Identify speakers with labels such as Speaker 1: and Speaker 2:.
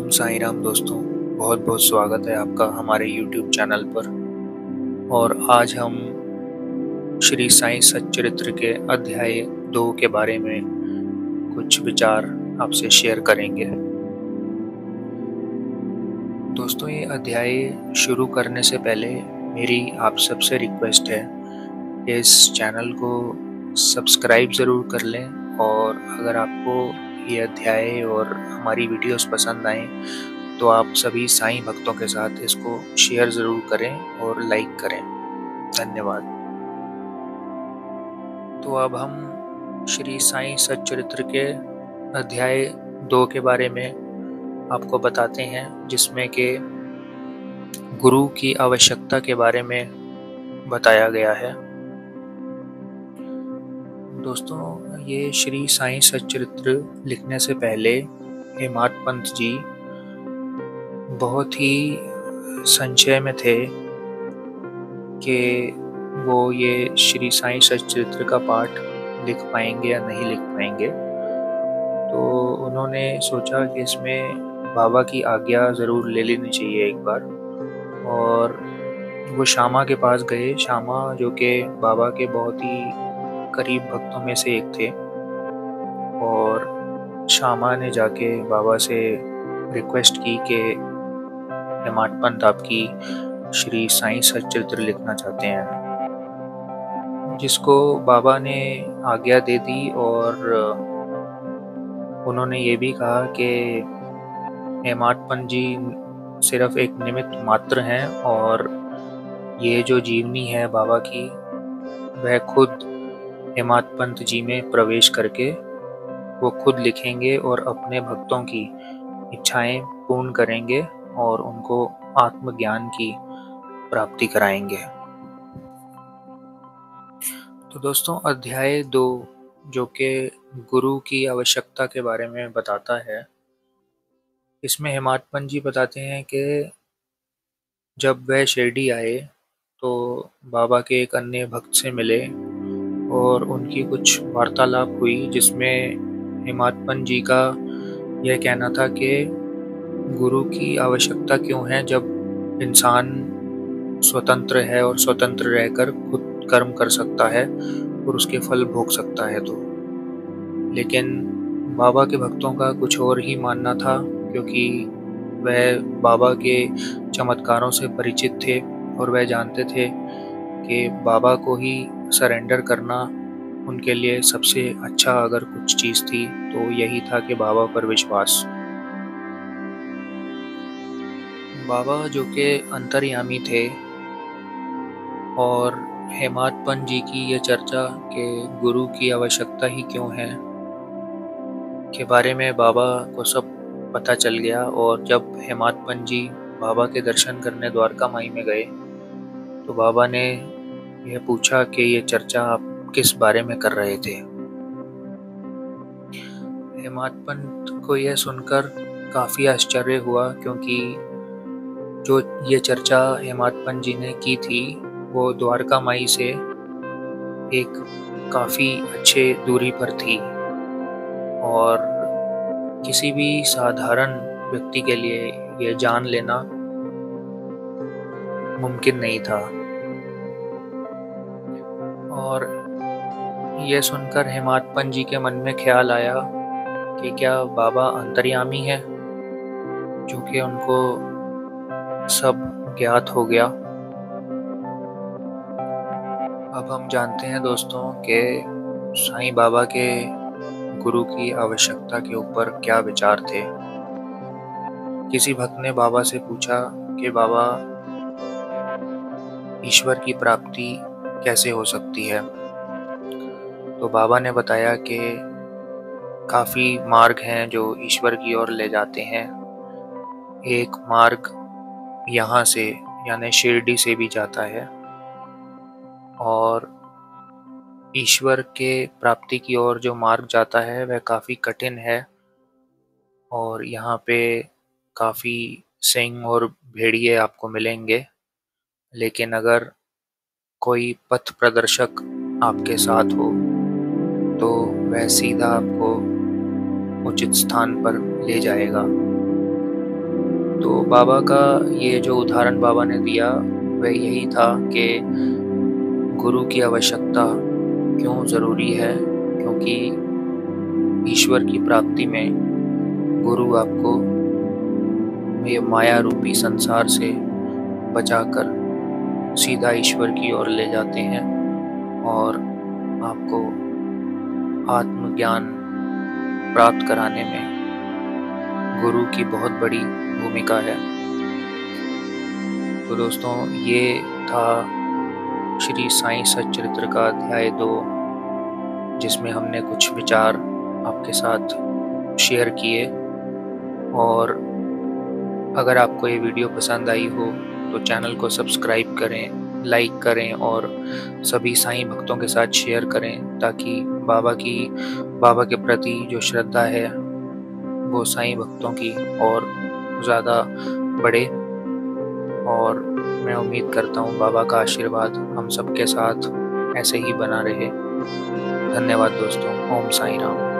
Speaker 1: ओम साई राम दोस्तों, बहुत बहुत स्वागत है आपका हमारे YouTube चैनल पर। और आज हम श्री साईं सच्चरित्र के अध्याय 2 के बारे में कुछ विचार आपसे शेयर करेंगे। दोस्तों, ये अध्याय शुरू करने से पहले मेरी आप सबसे रिक्वेस्ट है कि इस चैनल को सब्सक्राइब ज़रूर कर लें, और अगर आपको ये अध्याय और हमारी वीडियोस पसंद आएँ तो आप सभी साईं भक्तों के साथ इसको शेयर ज़रूर करें और लाइक करें। धन्यवाद। तो अब हम श्री साईं सच्चरित्र के अध्याय 2 के बारे में आपको बताते हैं, जिसमें कि गुरु की आवश्यकता के बारे में बताया गया है। दोस्तों, ये श्री साईं सच्चरित्र लिखने से पहले हेमाद पंत जी बहुत ही संशय में थे कि वो ये श्री साईं सच्चरित्र का पाठ लिख पाएंगे या नहीं लिख पाएंगे। तो उन्होंने सोचा कि इसमें बाबा की आज्ञा ज़रूर ले लेनी चाहिए एक बार, और वो श्यामा के पास गए। श्यामा जो कि बाबा के बहुत ही करीब भक्तों में से एक थे, और श्यामा ने जाके बाबा से रिक्वेस्ट की कि हेमाद पंत आपकी श्री साईं सच्चरित्र लिखना चाहते हैं, जिसको बाबा ने आज्ञा दे दी। और उन्होंने ये भी कहा कि हेमाद पंत जी सिर्फ एक निमित्त मात्र हैं, और ये जो जीवनी है बाबा की, वह खुद हेमाद पंत जी में प्रवेश करके वो खुद लिखेंगे और अपने भक्तों की इच्छाएं पूर्ण करेंगे और उनको आत्मज्ञान की प्राप्ति कराएंगे। तो दोस्तों, अध्याय 2 जो कि गुरु की आवश्यकता के बारे में बताता है, इसमें हेमाद पंत जी बताते हैं कि जब वह शिरडी आए तो बाबा के एक अन्य भक्त से मिले और उनकी कुछ वार्तालाप हुई, जिसमें हेमाद पंत जी का यह कहना था कि गुरु की आवश्यकता क्यों है जब इंसान स्वतंत्र है और स्वतंत्र रहकर खुद कर्म कर सकता है और उसके फल भोग सकता है। तो लेकिन बाबा के भक्तों का कुछ और ही मानना था, क्योंकि वह बाबा के चमत्कारों से परिचित थे और वह जानते थे कि बाबा को ही सरेंडर करना उनके लिए सबसे अच्छा अगर कुछ चीज़ थी तो यही था कि बाबा पर विश्वास। बाबा जो कि अंतर्यामी थे, और हेमाद पंत जी की ये चर्चा कि गुरु की आवश्यकता ही क्यों है के बारे में बाबा को सब पता चल गया। और जब हेमाद पंत जी बाबा के दर्शन करने द्वारका माई में गए तो बाबा ने यह पूछा कि ये चर्चा आप किस बारे में कर रहे थे। हेमाद पंत को यह सुनकर काफ़ी आश्चर्य हुआ, क्योंकि जो ये चर्चा हेमाद पंत जी ने की थी वो द्वारका माई से एक काफ़ी अच्छे दूरी पर थी, और किसी भी साधारण व्यक्ति के लिए यह जान लेना मुमकिन नहीं था। और यह सुनकर हेमाद पंत जी के मन में ख्याल आया कि क्या बाबा अंतर्यामी है, जो कि उनको सब ज्ञात हो गया। अब हम जानते हैं दोस्तों कि साईं बाबा के गुरु की आवश्यकता के ऊपर क्या विचार थे। किसी भक्त ने बाबा से पूछा कि बाबा, ईश्वर की प्राप्ति कैसे हो सकती है? तो बाबा ने बताया कि काफ़ी मार्ग हैं जो ईश्वर की ओर ले जाते हैं। एक मार्ग यहाँ से यानी शिरडी से भी जाता है, और ईश्वर के प्राप्ति की ओर जो मार्ग जाता है वह काफ़ी कठिन है, और यहाँ पे काफ़ी सिंह और भेड़िए आपको मिलेंगे। लेकिन अगर कोई पथ प्रदर्शक आपके साथ हो तो वह सीधा आपको उचित स्थान पर ले जाएगा। तो बाबा का ये जो उदाहरण बाबा ने दिया वह यही था कि गुरु की आवश्यकता क्यों ज़रूरी है, क्योंकि ईश्वर की प्राप्ति में गुरु आपको ये माया रूपी संसार से बचाकर सीधा ईश्वर की ओर ले जाते हैं और आपको आत्मज्ञान प्राप्त कराने में गुरु की बहुत बड़ी भूमिका है। तो दोस्तों, ये था श्री साईं सच्चरित्र का अध्याय 2, जिसमें हमने कुछ विचार आपके साथ शेयर किए। और अगर आपको ये वीडियो पसंद आई हो तो चैनल को सब्सक्राइब करें, लाइक करें और सभी साईं भक्तों के साथ शेयर करें, ताकि बाबा के प्रति जो श्रद्धा है वो साईं भक्तों की और ज़्यादा बढ़े। और मैं उम्मीद करता हूँ बाबा का आशीर्वाद हम सबके साथ ऐसे ही बना रहे। धन्यवाद दोस्तों। ओम साईं राम।